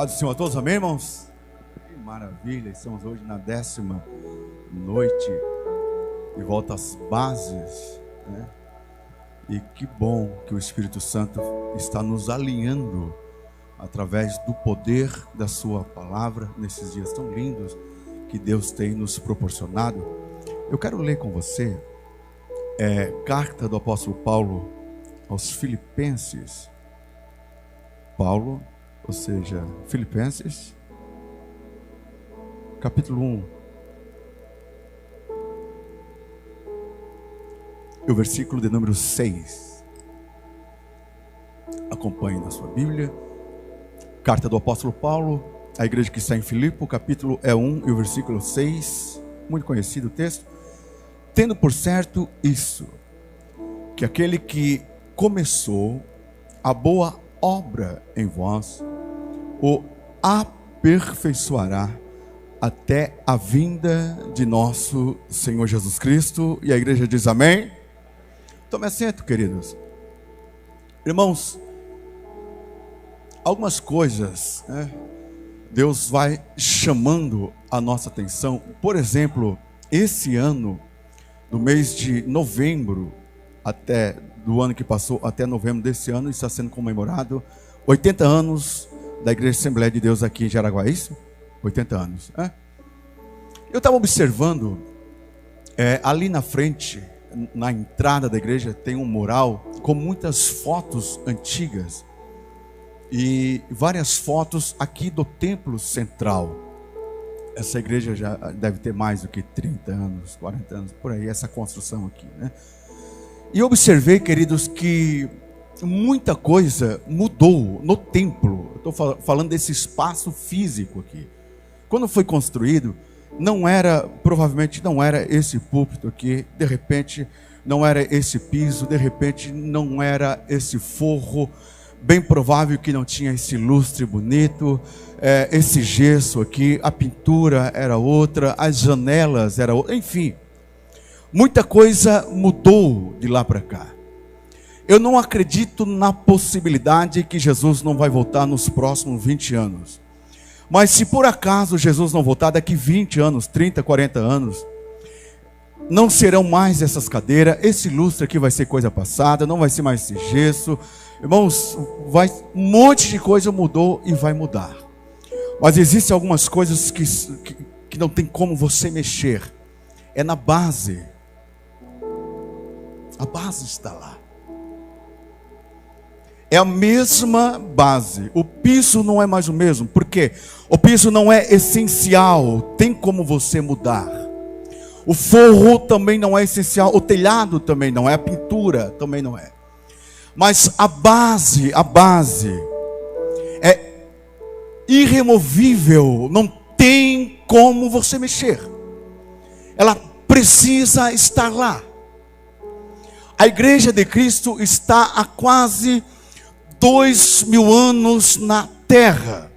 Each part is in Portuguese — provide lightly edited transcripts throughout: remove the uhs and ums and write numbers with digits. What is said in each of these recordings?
Paz do Senhor a todos, amém, irmãos? Que maravilha, estamos hoje na 10ª noite e volta às bases, né? E que bom que o Espírito Santo está nos alinhando através do poder da sua palavra nesses dias tão lindos que Deus tem nos proporcionado. Eu quero ler com você carta do apóstolo Paulo aos Filipenses. Paulo, ou seja, Filipenses, capítulo 1, e o versículo de número 6. Acompanhe na sua Bíblia. Carta do apóstolo Paulo à igreja que está em Filipe, o capítulo é 1 e o versículo 6, muito conhecido o texto. Tendo por certo isso, que aquele que começou a boa obra em vós, o aperfeiçoará até a vinda de nosso Senhor Jesus Cristo. E a igreja diz amém. Tome assento, queridos. Irmãos, algumas coisas, né, Deus vai chamando a nossa atenção. Por exemplo, esse ano, do mês de novembro até do ano que passou até novembro desse ano, está sendo comemorado 80 anos da Igreja Assembleia de Deus aqui em Jaraguá, isso? 80 anos. Eu estava observando, ali na frente, na entrada da igreja, tem um mural com muitas fotos antigas e várias fotos aqui do templo central. Essa igreja já deve ter mais do que 30 anos, 40 anos, por aí, essa construção aqui, né? E eu observei, queridos, que muita coisa mudou no templo. Eu estou falando desse espaço físico aqui. Quando foi construído, provavelmente não era esse púlpito aqui, de repente não era esse piso, de repente não era esse forro, bem provável que não tinha esse lustre bonito, esse gesso aqui, a pintura era outra, as janelas eram outra, enfim, muita coisa mudou de lá para cá. Eu não acredito na possibilidade que Jesus não vai voltar nos próximos 20 anos. Mas se por acaso Jesus não voltar daqui 20 anos, 30, 40 anos, não serão mais essas cadeiras, esse lustre aqui vai ser coisa passada, não vai ser mais esse gesso. Irmãos, um monte de coisa mudou e vai mudar. Mas existem algumas coisas que não tem como você mexer. É na base. A base está lá. É a mesma base. O piso não é mais o mesmo. Por quê? O piso não é essencial. Tem como você mudar. O forro também não é essencial. O telhado também não é. A pintura também não é. Mas a base é irremovível. Não tem como você mexer. Ela precisa estar lá. A igreja de Cristo está há quase 2000 anos na terra.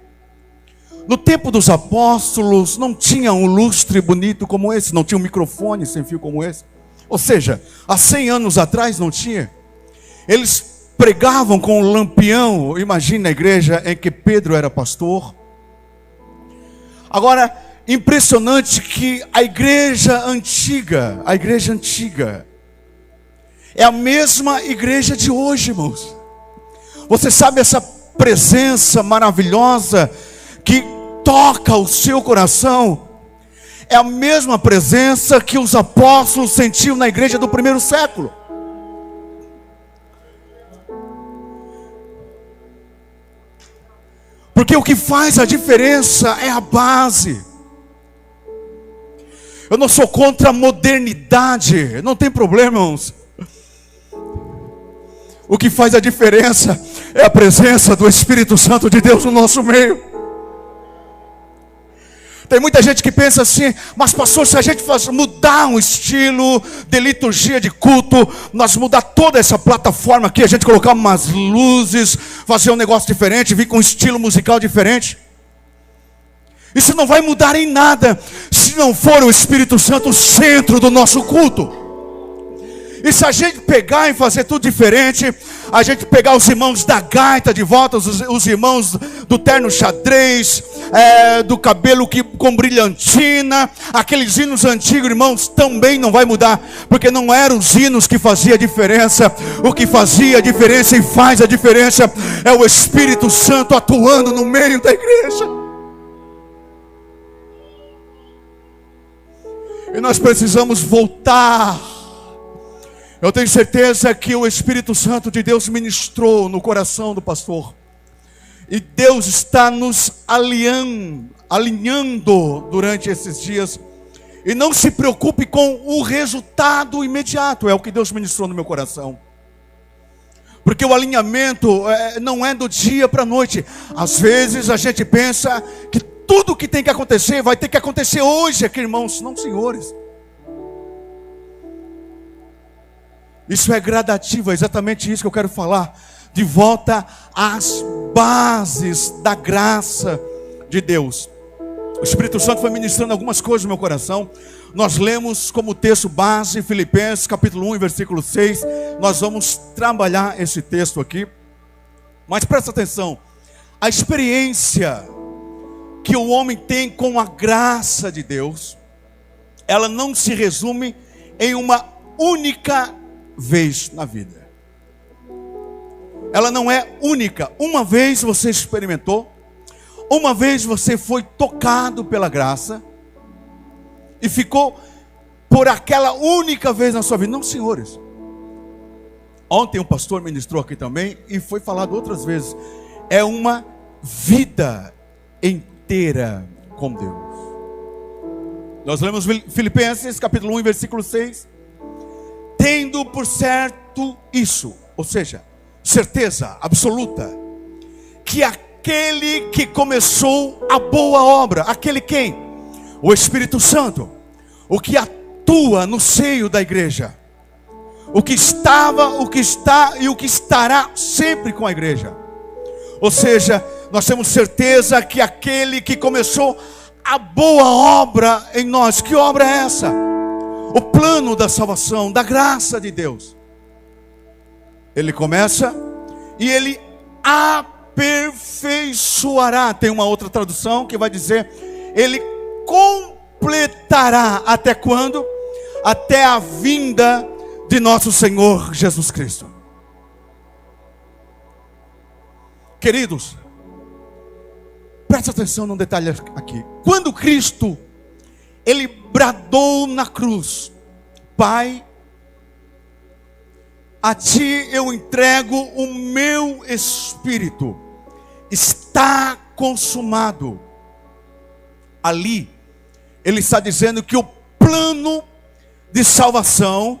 No tempo dos apóstolos não tinha um lustre bonito como esse, não tinha um microfone sem fio como esse. Ou seja, há 100 anos atrás não tinha. Eles pregavam com um lampião. Imagina a igreja em que Pedro era pastor. Agora, impressionante que a igreja antiga é a mesma igreja de hoje, irmãos. Você sabe, essa presença maravilhosa que toca o seu coração é a mesma presença que os apóstolos sentiam na igreja do primeiro século. Porque o que faz a diferença é a base. Eu não sou contra a modernidade, não tem problema, irmãos. O que faz a diferença é a presença do Espírito Santo de Deus no nosso meio. Tem muita gente que pensa assim: mas pastor, se a gente mudar um estilo de liturgia de culto, nós mudar toda essa plataforma aqui, a gente colocar umas luzes, fazer um negócio diferente, vir com um estilo musical diferente, isso não vai mudar em nada se não for o Espírito Santo o centro do nosso culto. E se a gente pegar e fazer tudo diferente, a gente pegar os irmãos da gaita de volta, os irmãos do terno xadrez, do cabelo com brilhantina, aqueles hinos antigos, irmãos, também não vai mudar, porque não eram os hinos que faziam a diferença. O que fazia a diferença e faz a diferença é o Espírito Santo atuando no meio da igreja. E nós precisamos voltar. Eu tenho certeza que o Espírito Santo de Deus ministrou no coração do pastor. E Deus está nos alinhando durante esses dias. E não se preocupe com o resultado imediato. É o que Deus ministrou no meu coração. Porque o alinhamento não é do dia para a noite. Às vezes a gente pensa que tudo que tem que acontecer vai ter que acontecer hoje aqui, irmãos. Não, senhores. Isso é gradativo, é exatamente isso que eu quero falar. De volta às bases da graça de Deus. O Espírito Santo foi ministrando algumas coisas no meu coração. Nós lemos como texto base Filipenses capítulo 1, versículo 6. Nós vamos trabalhar esse texto aqui. Mas presta atenção. A experiência que o homem tem com a graça de Deus, ela não se resume em uma única vez na vida. Ela não é única. Uma vez você experimentou, uma vez você foi tocado pela graça e ficou por aquela única vez na sua vida. Não, senhores. Ontem um pastor ministrou aqui também e foi falado outras vezes. É uma vida inteira com Deus. Nós lemos Filipenses capítulo 1, versículo 6. Tendo por certo isso, ou seja, certeza absoluta, que aquele que começou a boa obra, aquele quem? O Espírito Santo, o que atua no seio da igreja, o que estava, o que está e o que estará sempre com a igreja. Ou seja, nós temos certeza que aquele que começou a boa obra em nós, que obra é essa? O plano da salvação, da graça de Deus. Ele começa e ele aperfeiçoará. Tem uma outra tradução que vai dizer, ele completará. Até quando? Até a vinda de nosso Senhor Jesus Cristo. Queridos, preste atenção num detalhe aqui. Quando Cristo, ele bradou na cruz, Pai, a ti eu entrego o meu espírito, está consumado. Ali, ele está dizendo que o plano de salvação,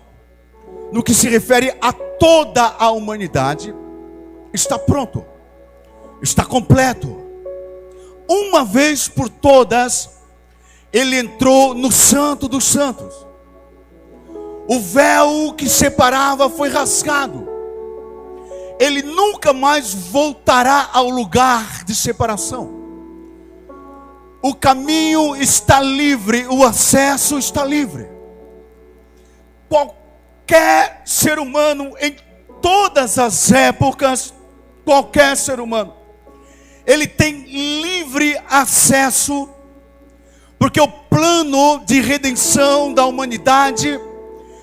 no que se refere a toda a humanidade, está pronto, está completo. Uma vez por todas, ele entrou no Santo dos Santos. O véu que separava foi rasgado. Ele nunca mais voltará ao lugar de separação. O caminho está livre, o acesso está livre. Qualquer ser humano, em todas as épocas, qualquer ser humano, ele tem livre acesso, porque o plano de redenção da humanidade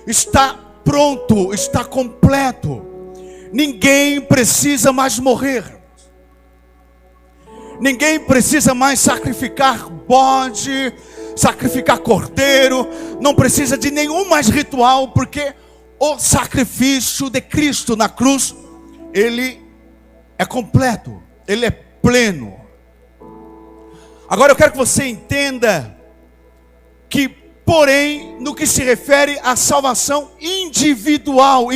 está pronto, está completo. Ninguém precisa mais morrer. Ninguém precisa mais sacrificar bode, sacrificar cordeiro. Não precisa de nenhum mais ritual, porque o sacrifício de Cristo na cruz, ele é completo, ele é pleno. Agora eu quero que você entenda que, porém, no que se refere à salvação individual,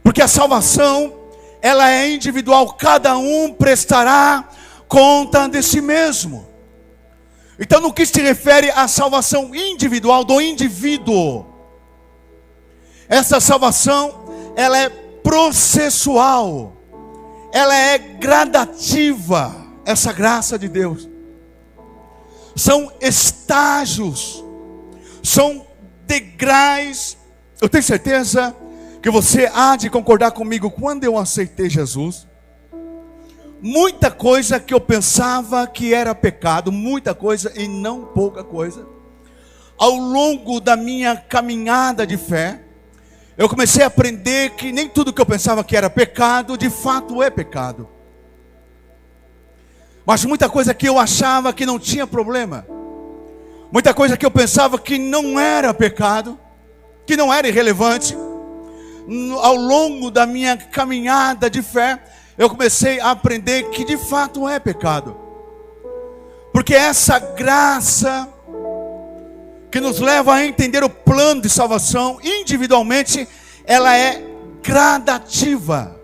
porque a salvação, ela é individual, cada um prestará conta de si mesmo. Então, no que se refere à salvação individual do indivíduo, essa salvação, ela é processual, ela é gradativa, essa graça de Deus. São estágios, são degraus Eu tenho certeza que você há de concordar comigo. Quando eu aceitei Jesus, muita coisa que eu pensava que era pecado, muita coisa e não pouca coisa, ao longo da minha caminhada de fé, eu comecei a aprender que nem tudo que eu pensava que era pecado, de fato é pecado. Mas muita coisa que eu achava que não tinha problema, muita coisa que eu pensava que não era pecado, que não era irrelevante, ao longo da minha caminhada de fé, eu comecei a aprender que de fato é pecado. Porque essa graça que nos leva a entender o plano de salvação individualmente, ela é gradativa,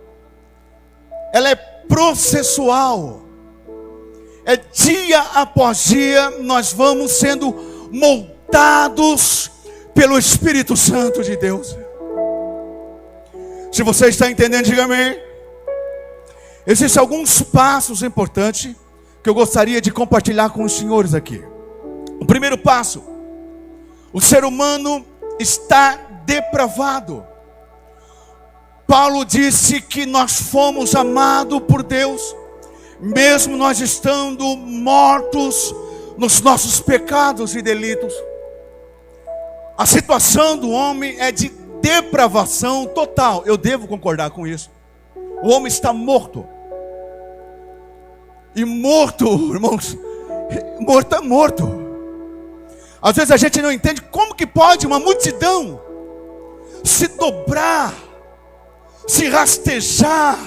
ela é processual. É dia após dia nós vamos sendo moldados pelo Espírito Santo de Deus. Se você está entendendo, diga amém. Existem alguns passos importantes que eu gostaria de compartilhar com os senhores aqui. O primeiro passo: o ser humano está depravado. Paulo disse que nós fomos amados por Deus, mesmo nós estando mortos nos nossos pecados e delitos. A situação do homem é de depravação total. Eu devo concordar com isso. O homem está morto. E morto, irmãos, morto é morto. Às vezes a gente não entende como que pode uma multidão se dobrar, se rastejar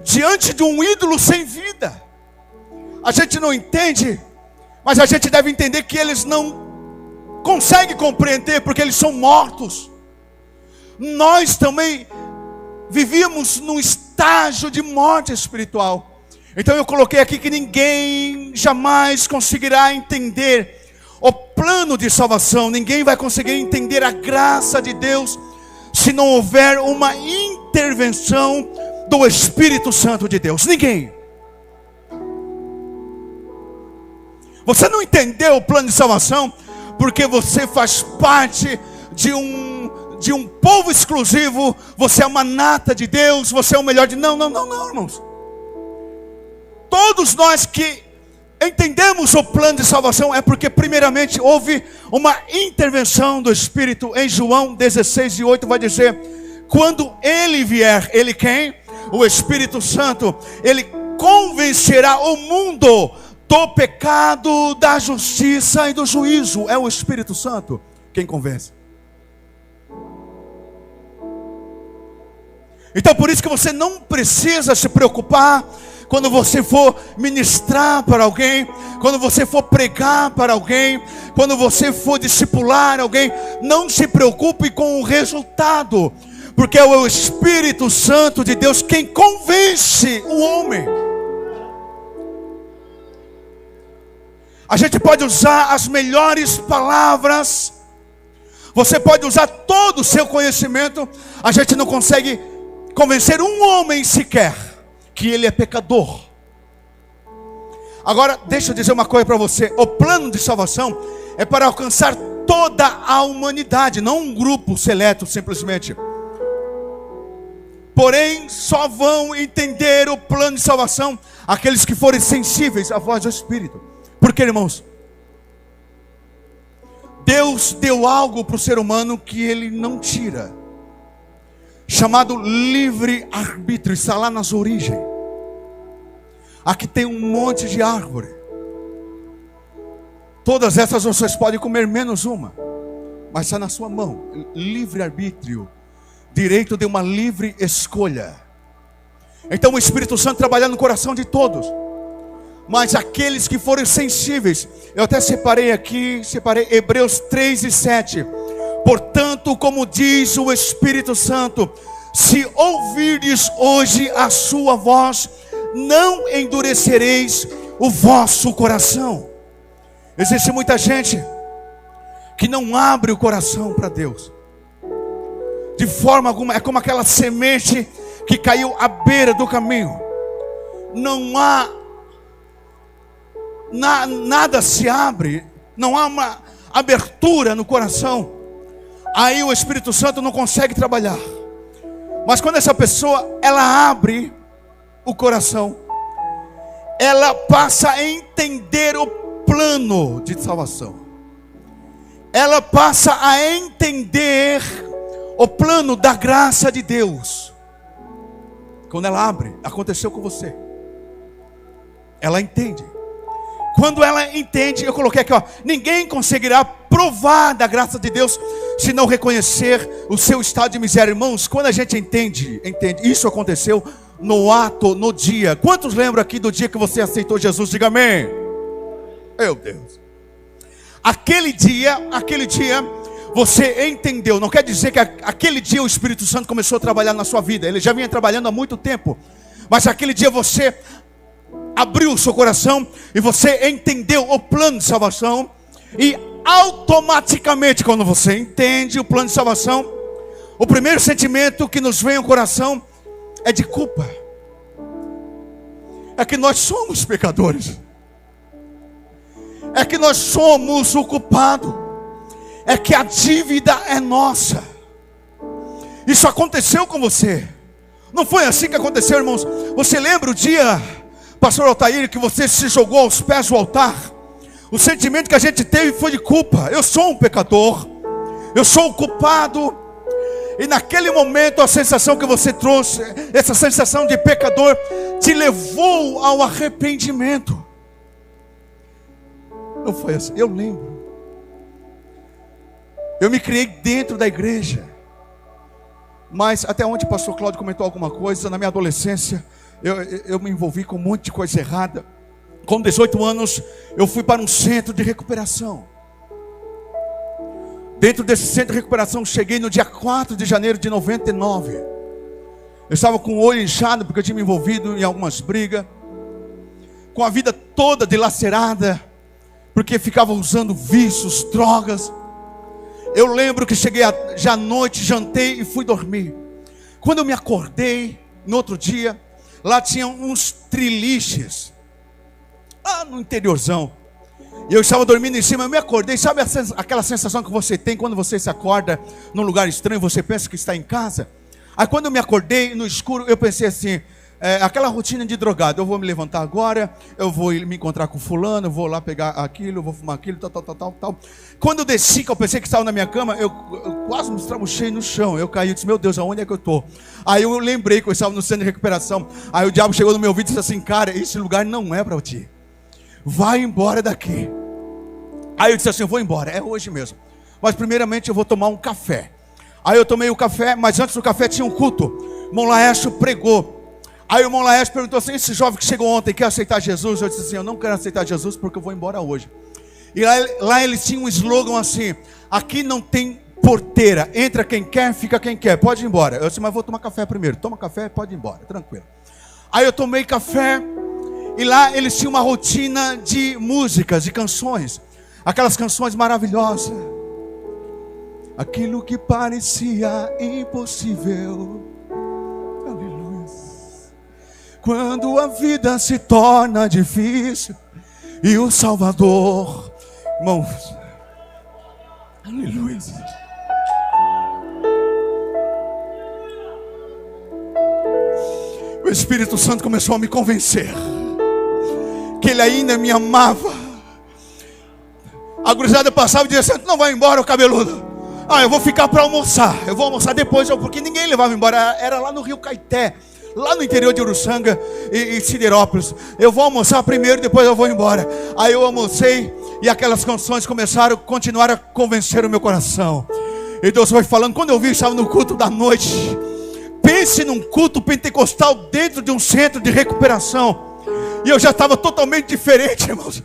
diante de um ídolo sem vida. A gente não entende, mas a gente deve entender que eles não conseguem compreender, porque eles são mortos. Nós também vivíamos num estágio de morte espiritual. Então eu coloquei aqui que ninguém jamais conseguirá entender o plano de salvação. Ninguém vai conseguir entender a graça de Deus se não houver uma intervenção do Espírito Santo de Deus. Ninguém. Você não entendeu o plano de salvação porque você faz parte de um povo exclusivo. Você é uma nata de Deus, você é o melhor de... Não, irmãos. Todos nós que entendemos o plano de salvação é porque primeiramente houve uma intervenção do Espírito. Em João 16:8 vai dizer: quando Ele vier, Ele quem? O Espírito Santo. Ele convencerá o mundo do pecado, da justiça e do juízo. É o Espírito Santo quem convence. Então por isso que você não precisa se preocupar quando você for ministrar para alguém, quando você for pregar para alguém, quando você for discipular alguém. Não se preocupe com o resultado, porque é o Espírito Santo de Deus quem convence o homem. A gente pode usar as melhores palavras, você pode usar todo o seu conhecimento, a gente não consegue convencer um homem sequer que ele é pecador. Agora, deixa eu dizer uma coisa para você. O plano de salvação é para alcançar toda a humanidade, não um grupo seleto simplesmente. Porém, só vão entender o plano de salvação aqueles que forem sensíveis à voz do Espírito. Porque, irmãos, Deus deu algo para o ser humano que Ele não tira, chamado livre-arbítrio. Está lá nas origens. Aqui tem um monte de árvore. Todas essas vocês podem comer, menos uma. Mas está na sua mão. Livre-arbítrio. Direito de uma livre escolha. Então o Espírito Santo trabalhando no coração de todos. Mas aqueles que forem sensíveis. Eu até separei Hebreus 3:7. Portanto, como diz o Espírito Santo, se ouvirdes hoje a sua voz, não endurecereis o vosso coração. Existe muita gente que não abre o coração para Deus, de forma alguma. É como aquela semente que caiu à beira do caminho. Não há nada se abre, não há uma abertura no coração. Aí o Espírito Santo não consegue trabalhar. Mas quando essa pessoa, ela abre o coração, ela passa a entender o plano de salvação. Ela passa a entender o plano da graça de Deus. Quando ela abre, aconteceu com você. Ela entende. Quando ela entende, eu coloquei aqui, ninguém conseguirá provar da graça de Deus se não reconhecer o seu estado de miséria. Irmãos, quando a gente entende, isso aconteceu no ato, no dia. Quantos lembram aqui do dia que você aceitou Jesus? Diga amém. Meu Deus. Aquele dia você entendeu. Não quer dizer que aquele dia o Espírito Santo começou a trabalhar na sua vida. Ele já vinha trabalhando há muito tempo. Mas aquele dia você abriu o seu coração e você entendeu o plano de salvação. E automaticamente, quando você entende o plano de salvação, o primeiro sentimento que nos vem ao coração é de culpa. É que nós somos pecadores. É que nós somos o culpado. É que a dívida é nossa. Isso aconteceu com você. Não foi assim que aconteceu, irmãos? Você lembra o dia, pastor Altair, que você se jogou aos pés do altar? O sentimento que a gente teve foi de culpa. Eu sou um pecador, eu sou o culpado. E naquele momento a sensação que você trouxe, essa sensação de pecador, te levou ao arrependimento. Não foi assim, eu lembro. Eu me criei dentro da igreja. Mas até onde o pastor Cláudio comentou alguma coisa, na minha adolescência, eu me envolvi com um monte de coisa errada. Com 18 anos, eu fui para um centro de recuperação. Dentro desse centro de recuperação, cheguei no dia 4 de janeiro de 99. Eu estava com o olho inchado, porque eu tinha me envolvido em algumas brigas. Com a vida toda dilacerada, porque ficava usando vícios, drogas. Eu lembro que cheguei já à noite, jantei e fui dormir. Quando eu me acordei, no outro dia, lá tinha uns triliches, lá no interiorzão. E eu estava dormindo em cima, eu me acordei. Sabe aquela sensação que você tem quando você se acorda num lugar estranho, você pensa que está em casa? Aí quando eu me acordei no escuro, eu pensei assim, aquela rotina de drogado. Eu vou me levantar agora, eu vou me encontrar com fulano, eu vou lá pegar aquilo, eu vou fumar aquilo, tal. Quando eu desci, que eu pensei que estava na minha cama, eu quase me estrabuchei no chão. Eu caí e disse, meu Deus, aonde é que eu estou? Aí eu lembrei que eu estava no centro de recuperação. Aí o diabo chegou no meu ouvido e disse assim, cara, esse lugar não é para ti. Vai embora daqui. Aí eu disse assim, eu vou embora, é hoje mesmo. Mas primeiramente eu vou tomar um café. Aí eu tomei o café, mas antes do café tinha um culto. O irmão Laércio pregou. Aí o irmão Laércio perguntou assim, esse jovem que chegou ontem quer aceitar Jesus? Eu disse assim, eu não quero aceitar Jesus porque eu vou embora hoje. E lá eles tinham um slogan assim, aqui não tem porteira, entra quem quer, fica quem quer, pode ir embora. Eu disse, mas vou tomar café primeiro. Toma café, pode ir embora, tranquilo. Aí eu tomei café e lá eles tinham uma rotina de músicas, de canções. Aquelas canções maravilhosas. Aquilo que parecia impossível. Aleluia. Quando a vida se torna difícil e o Salvador, irmãos, aleluia. O Espírito Santo começou a me convencer que Ele ainda me amava. A gurizada passava e dizia assim, não vai embora, o cabeludo. Eu vou ficar para almoçar. Eu vou almoçar depois, porque ninguém levava embora. Era lá no Rio Caeté, lá no interior de Uruçanga e Siderópolis. Eu vou almoçar primeiro, depois eu vou embora. Aí eu almocei e aquelas canções continuaram a convencer o meu coração. E Deus foi falando, quando eu vi, estava no culto da noite. Pense num culto pentecostal dentro de um centro de recuperação. E eu já estava totalmente diferente, irmãos.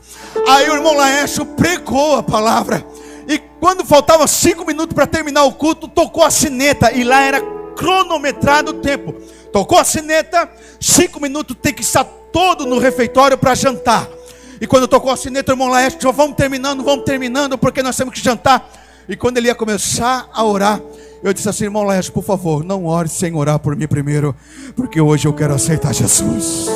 Aí o irmão Laércio pregou a palavra. E quando faltava 5 minutos para terminar o culto, tocou a sineta. E lá era cronometrado o tempo. Tocou a sineta, 5 minutos, tem que estar todo no refeitório para jantar. E quando tocou a sineta, o irmão Laércio disse, vamos terminando, porque nós temos que jantar. E quando ele ia começar a orar, eu disse assim, irmão Laércio, por favor, não ore sem orar por mim primeiro, porque hoje eu quero aceitar Jesus.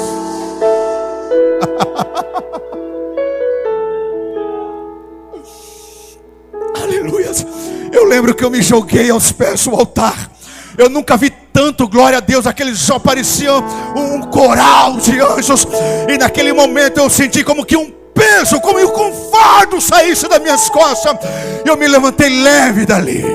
Aleluia. Eu lembro que eu me joguei aos pés do altar. Eu nunca vi tanto, glória a Deus, aqueles só pareciam um coral de anjos. E naquele momento eu senti como que um peso, como que um fardo saísse das minhas costas. Eu me levantei leve dali.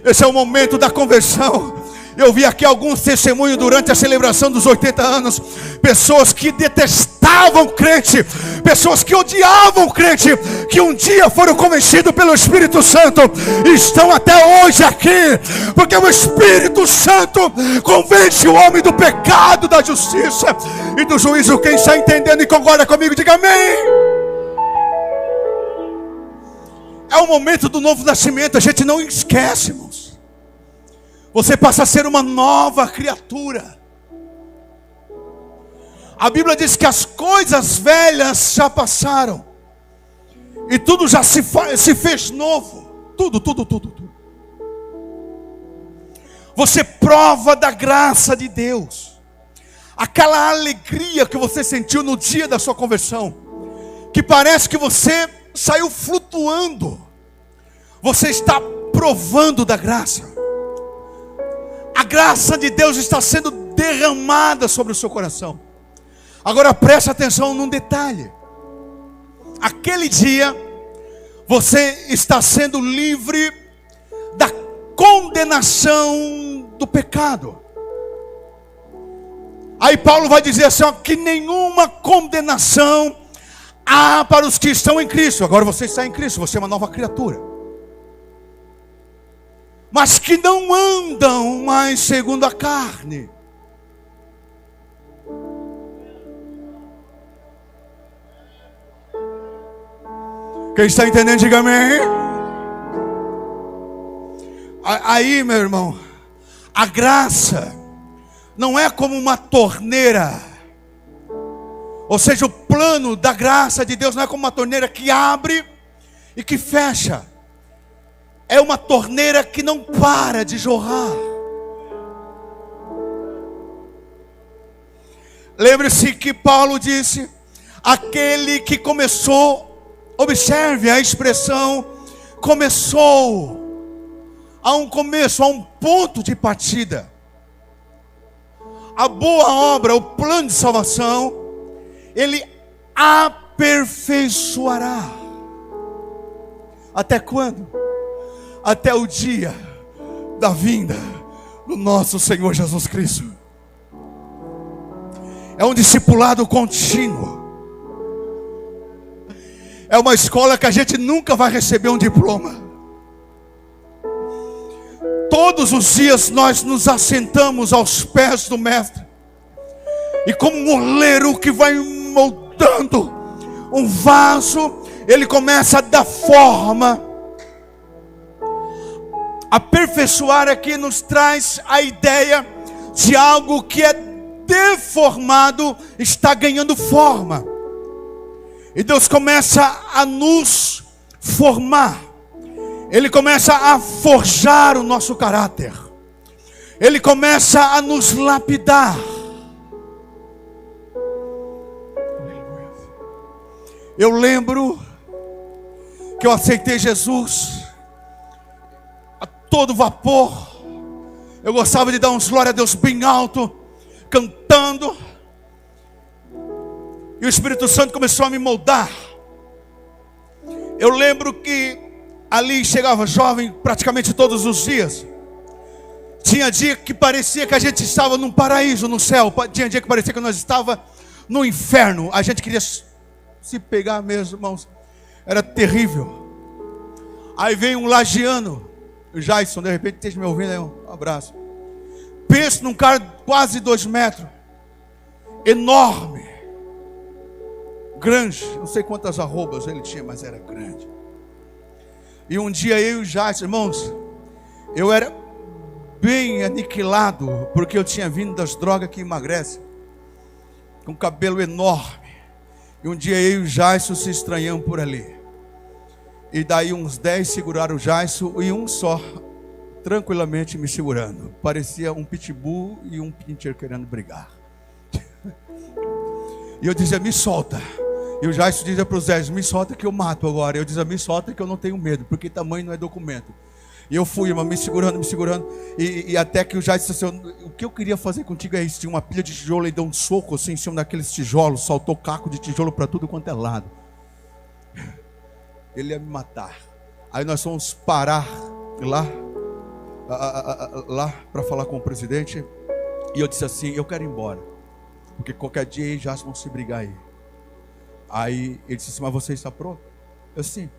Esse é o momento da conversão. Eu vi aqui alguns testemunhos durante a celebração dos 80 anos. Pessoas que detestavam o crente, pessoas que odiavam o crente, que um dia foram convencidos pelo Espírito Santo, e estão até hoje aqui, porque o Espírito Santo convence o homem do pecado, da justiça e do juízo. Quem está entendendo e concorda comigo, diga amém. É o momento do novo nascimento, a gente não esquece, irmãos. Você passa a ser uma nova criatura. A Bíblia diz que as coisas velhas já passaram, e tudo já se fez novo. Tudo. Você prova da graça de Deus. Aquela alegria que você sentiu no dia da sua conversão, que parece que você saiu flutuando. Você está provando da graça. A graça de Deus está sendo derramada sobre o seu coração. Agora preste atenção num detalhe. Aquele dia, você está sendo livre da condenação do pecado. Aí Paulo vai dizer assim, ó, que nenhuma condenação há para os que estão em Cristo. Agora você está em Cristo, você é uma nova criatura. Mas que não andam mais segundo a carne. Quem está entendendo, diga amém. Aí, meu irmão, a graça não é como uma torneira. Ou seja, o plano da graça de Deus não é como uma torneira que abre e que fecha. É uma torneira que não para de jorrar. Lembre-se que Paulo disse: aquele que começou, observe a expressão, começou. Há um começo, há um ponto de partida. A boa obra, o plano de salvação, ele aperfeiçoará. Até quando? Até o dia da vinda do nosso Senhor Jesus Cristo. É um discipulado contínuo. É uma escola que a gente nunca vai receber um diploma. Todos os dias nós nos assentamos aos pés do Mestre, e como um oleiro que vai moldando um vaso, ele começa a dar forma. Aperfeiçoar aqui nos traz a ideia de algo que é deformado, está ganhando forma. E Deus começa a nos formar. Ele começa a forjar o nosso caráter. Ele começa a nos lapidar. Eu lembro que eu aceitei Jesus a todo vapor. Eu gostava de dar uns glória a Deus bem alto, cantando. E o Espírito Santo começou a me moldar. Eu lembro que ali chegava jovem praticamente todos os dias. Tinha dia que parecia que a gente estava num paraíso, no céu. Tinha dia que parecia que nós estávamos no inferno. A gente queria se pegar mesmo, irmãos. Era terrível. Aí vem um lagiano, o Jason, de repente esteja me ouvindo aí, um abraço. Penso num cara quase 2 metros, enorme, grande, não sei quantas arrobas ele tinha, mas era grande. E um dia eu e o Jason, irmãos, eu era bem aniquilado, porque eu tinha vindo das drogas que emagrecem, com cabelo enorme. E um dia eu e o Jason se estranhamos por ali. E daí uns 10 seguraram o Jason e um só, tranquilamente me segurando. Parecia um pitbull e um pincher querendo brigar. E eu dizia, me solta. E o Jairus dizia para o Zé: me solta que eu mato agora. Eu dizia: me solta que eu não tenho medo, porque tamanho não é documento. E eu fui, irmão, me segurando. E até que o Jairus disse assim: o que eu queria fazer contigo é isso. Tinha uma pilha de tijolo e deu um soco assim em cima daqueles tijolos. Saltou caco de tijolo para tudo quanto é lado. Ele ia me matar. Aí nós fomos parar lá para falar com o presidente. E eu disse assim: eu quero ir embora, porque qualquer dia eles já vão se brigar aí. Aí ele disse assim: mas você está pronto? Eu: sim,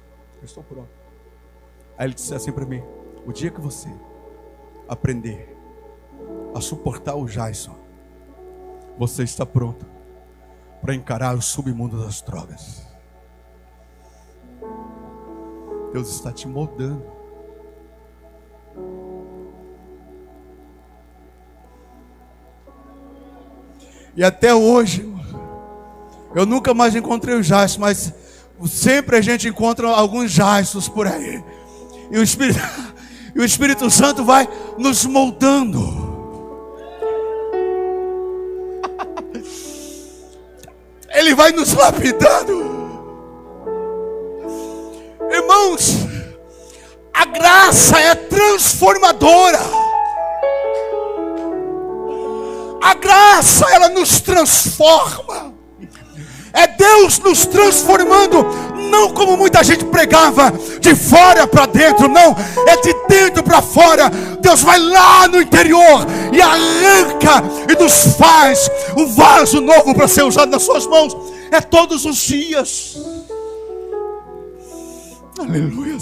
eu estou pronto. Aí ele disse assim para mim: o dia que você aprender a suportar o Jason, você está pronto para encarar o submundo das drogas. Deus está te moldando. E até hoje eu nunca mais encontrei o Jason, mas sempre a gente encontra alguns Jasons por aí. E o Espírito Santo vai nos moldando. Ele vai nos lapidando. Irmãos, a graça é transformadora. A graça, ela nos transforma. É Deus nos transformando, não como muita gente pregava, de fora para dentro, não, é de dentro para fora. Deus vai lá no interior e arranca e nos faz um vaso novo para ser usado nas suas mãos. É todos os dias. Aleluia.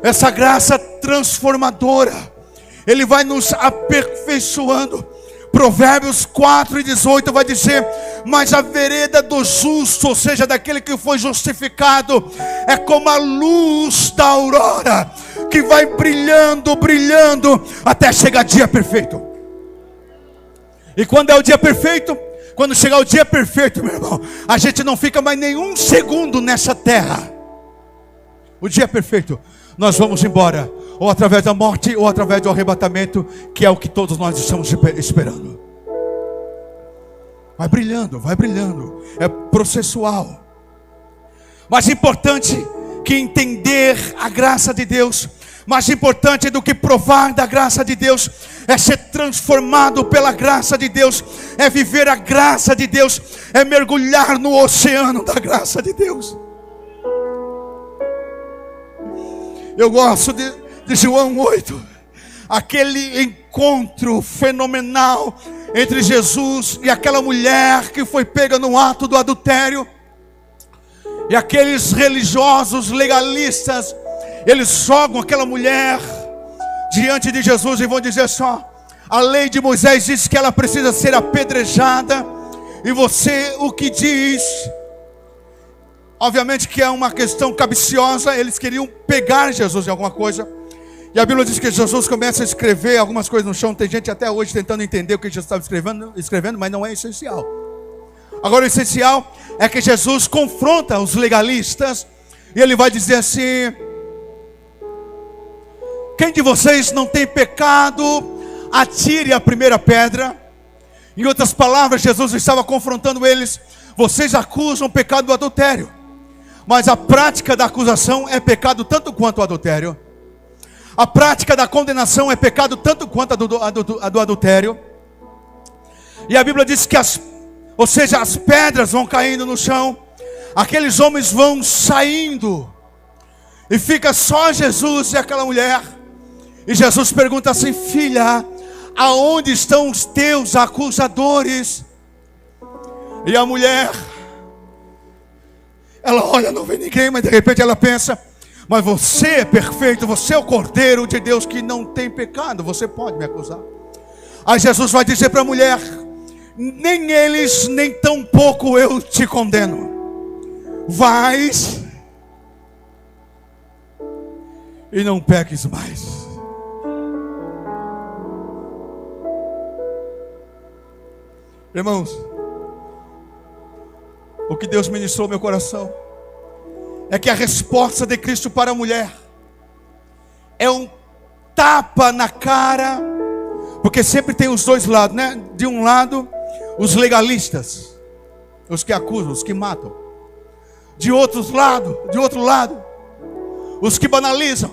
Essa graça transformadora, Ele vai nos aperfeiçoando. Provérbios 4:18 vai dizer: mas a vereda do justo, ou seja, daquele que foi justificado, é como a luz da aurora, que vai brilhando, brilhando, até chegar dia perfeito. E quando é o dia perfeito? Quando chegar o dia perfeito, meu irmão, a gente não fica mais nenhum segundo nessa terra. O dia perfeito, nós vamos embora, ou através da morte, ou através do arrebatamento, que é o que todos nós estamos esperando. Vai brilhando, é processual. Mais importante que entender a graça de Deus, mais importante do que provar da graça de Deus, é ser transformado pela graça de Deus, é viver a graça de Deus, é mergulhar no oceano da graça de Deus. Eu gosto de João 8, aquele encontro fenomenal entre Jesus e aquela mulher que foi pega no ato do adultério. E aqueles religiosos legalistas, eles jogam aquela mulher diante de Jesus e vão dizer só: a lei de Moisés diz que ela precisa ser apedrejada, e você o que diz? Obviamente que é uma questão capciosa. Eles queriam pegar Jesus em alguma coisa. E a Bíblia diz que Jesus começa a escrever algumas coisas no chão. Tem gente até hoje tentando entender o que Jesus estava escrevendo, mas não é essencial. Agora o essencial é que Jesus confronta os legalistas. E ele vai dizer assim: quem de vocês não tem pecado, atire a primeira pedra. Em outras palavras, Jesus estava confrontando eles: vocês acusam o pecado do adultério, mas a prática da acusação é pecado tanto quanto o adultério. A prática da condenação é pecado tanto quanto a do adultério. E a Bíblia diz que as pedras vão caindo no chão, aqueles homens vão saindo, e fica só Jesus e aquela mulher. E Jesus pergunta assim: filha, aonde estão os teus acusadores? E a mulher, ela olha, não vê ninguém, mas de repente ela pensa: mas você é perfeito, você é o Cordeiro de Deus que não tem pecado, você pode me acusar? Aí Jesus vai dizer para a mulher: nem eles, nem tampouco eu te condeno. Vais e não peques mais. Irmãos, o que Deus ministrou no meu coração é que a resposta de Cristo para a mulher é um tapa na cara, porque sempre tem os dois lados, né? De um lado, os legalistas, os que acusam, os que matam. de outro lado, os que banalizam,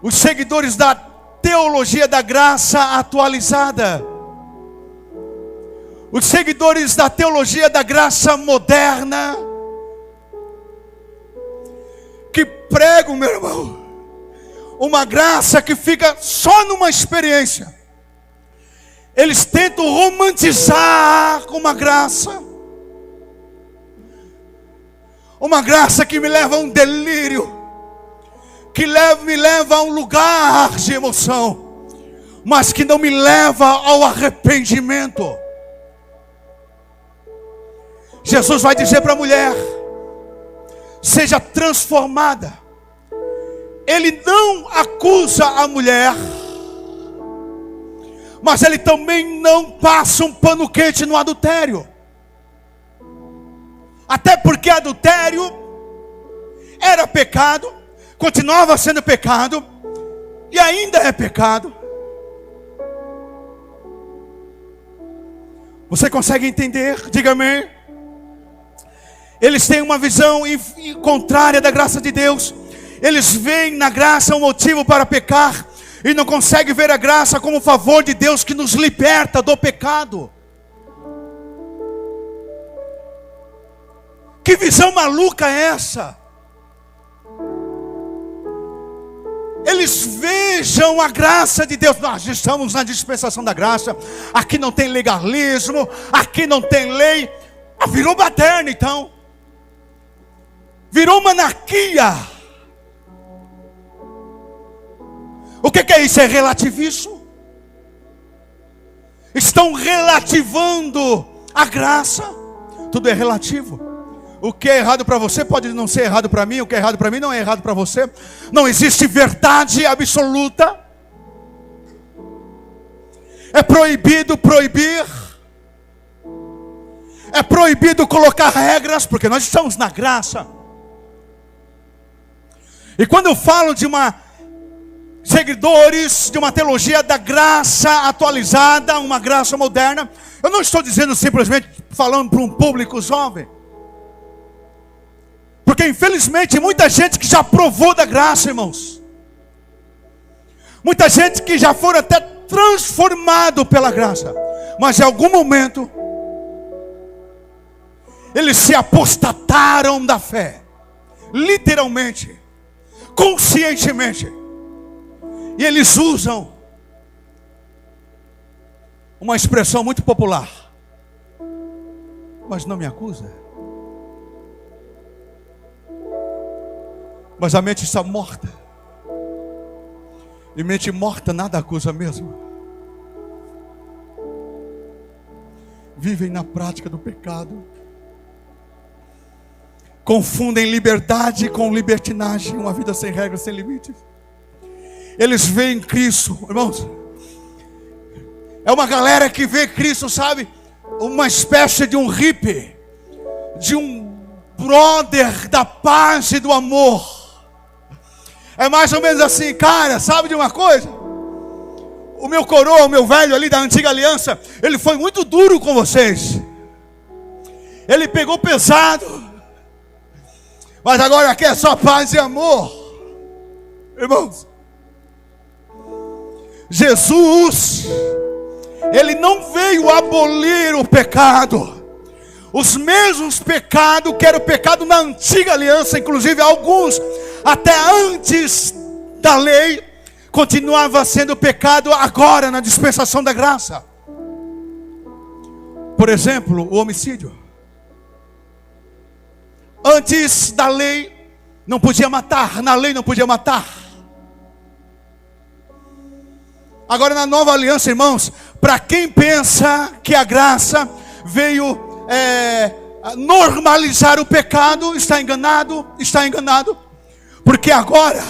os seguidores da teologia da graça atualizada, os seguidores da teologia da graça moderna, que pregam, meu irmão, uma graça que fica só numa experiência. Eles tentam romantizar uma graça que me leva a um delírio, que me leva a um lugar de emoção, mas que não me leva ao arrependimento. Jesus vai dizer para a mulher: seja transformada. Ele não acusa a mulher, mas ele também não passa um pano quente no adultério. Até porque adultério era pecado, continuava sendo pecado e ainda é pecado. Você consegue entender? Diga amém. Eles têm uma visão contrária da graça de Deus. Eles veem na graça um motivo para pecar e não conseguem ver a graça como um favor de Deus que nos liberta do pecado. Que visão maluca é essa? Eles vejam a graça de Deus. Nós estamos na dispensação da graça. Aqui não tem legalismo, aqui não tem lei. Virou baderna então. Virou uma anarquia. O que é isso? É relativismo. Estão relativando a graça. Tudo é relativo. O que é errado para você pode não ser errado para mim. O que é errado para mim não é errado para você. Não existe verdade absoluta. É proibido proibir. É proibido colocar regras, porque nós estamos na graça. E quando eu falo de seguidores de uma teologia da graça atualizada, uma graça moderna, eu não estou dizendo simplesmente falando para um público jovem. Porque infelizmente muita gente que já provou da graça, irmãos. Muita gente que já foram até transformado pela graça. Mas em algum momento eles se apostataram da fé. Literalmente. Conscientemente. E eles usam uma expressão muito popular. Mas não me acusa. Mas a mente está morta. E mente morta nada acusa mesmo. Vivem na prática do pecado. Confundem liberdade com libertinagem. Uma vida sem regras, sem limites. Eles veem Cristo, irmãos. É uma galera que vê Cristo, sabe? Uma espécie de um hippie. De um brother da paz e do amor. É mais ou menos assim, cara, sabe de uma coisa? O meu coroa, o meu velho ali da antiga aliança, ele foi muito duro com vocês. Ele pegou pesado. Mas agora aqui é só paz e amor. Irmãos, Jesus, Ele não veio abolir o pecado. Os mesmos pecados que era o pecado na antiga aliança, inclusive alguns até antes da lei, continuava sendo pecado agora na dispensação da graça. Por exemplo, o homicídio. Antes da lei não podia matar, na lei não podia matar. Agora na nova aliança, irmãos, para quem pensa que a graça veio normalizar o pecado, está enganado, está enganado. Porque agora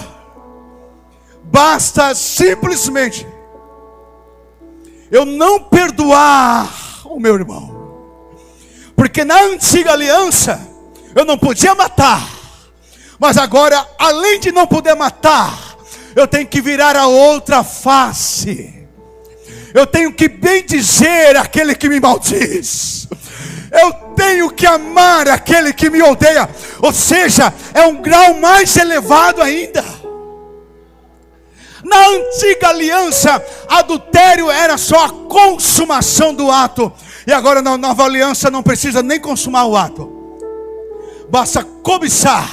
basta simplesmente eu não perdoar o meu irmão. Porque na antiga aliança eu não podia matar, mas agora, além de não poder matar, eu tenho que virar a outra face. Eu tenho que bendizer aquele que me maldiz. Eu tenho que amar aquele que me odeia. Ou seja, é um grau mais elevado ainda. Na antiga aliança, adultério era só a consumação do ato. E agora na nova aliança não precisa nem consumar o ato. Basta cobiçar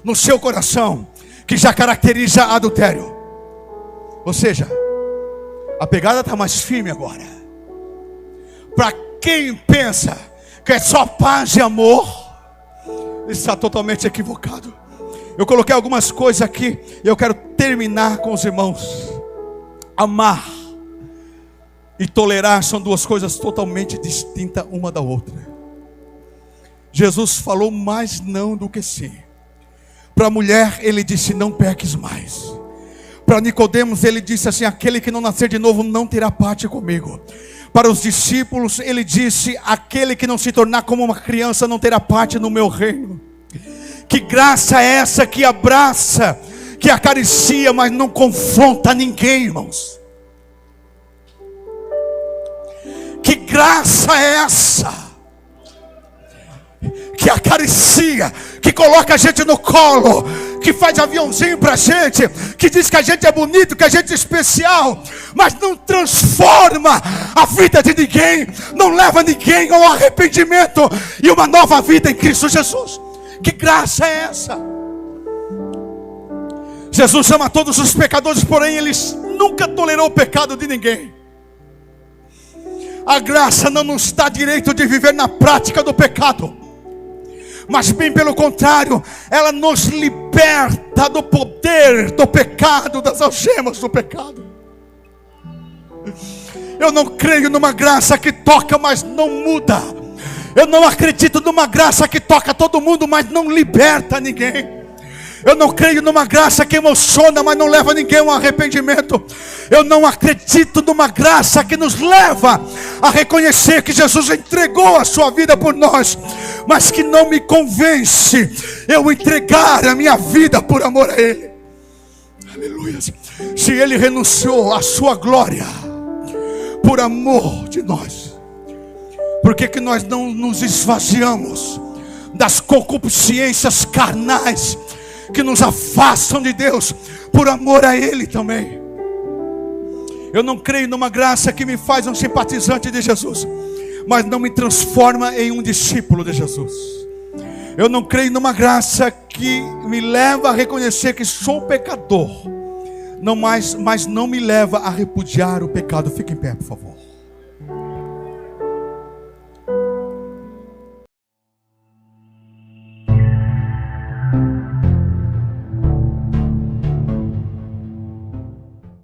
no seu coração, que já caracteriza adultério. Ou seja, a pegada está mais firme agora. Para quem pensa que é só paz e amor, está totalmente equivocado. Eu coloquei algumas coisas aqui e eu quero terminar com os irmãos. Amar e tolerar são duas coisas totalmente distintas uma da outra. Jesus falou mais não do que sim. Para a mulher ele disse: não peques mais. Para Nicodemos ele disse assim: aquele que não nascer de novo não terá parte comigo. Para os discípulos ele disse: aquele que não se tornar como uma criança não terá parte no meu reino. Que graça é essa que abraça, que acaricia, mas não confronta ninguém, irmãos? Que graça é essa? Que acaricia, que coloca a gente no colo, que faz aviãozinho pra gente, que diz que a gente é bonito, que a gente é especial, mas não transforma a vida de ninguém, não leva ninguém ao arrependimento e uma nova vida em Cristo Jesus. Que graça é essa? Jesus ama todos os pecadores, porém ele nunca tolerou o pecado de ninguém. A graça não nos dá direito de viver na prática do pecado, mas bem pelo contrário, ela nos liberta do poder do pecado, das algemas do pecado. Eu não creio numa graça que toca, mas não muda. Eu não acredito numa graça que toca todo mundo, mas não liberta ninguém. Eu não creio numa graça que emociona, mas não leva ninguém ao arrependimento. Eu não acredito numa graça que nos leva a reconhecer que Jesus entregou a sua vida por nós, mas que não me convence eu entregar a minha vida por amor a Ele. Aleluia. Se Ele renunciou à sua glória por amor de nós, por que nós não nos esvaziamos das concupiscências carnais que nos afastam de Deus por amor a Ele também? Eu não creio numa graça que me faz um simpatizante de Jesus, mas não me transforma em um discípulo de Jesus. Eu não creio numa graça que me leva a reconhecer que sou pecador, mas não me leva a repudiar o pecado. Fique em pé, por favor.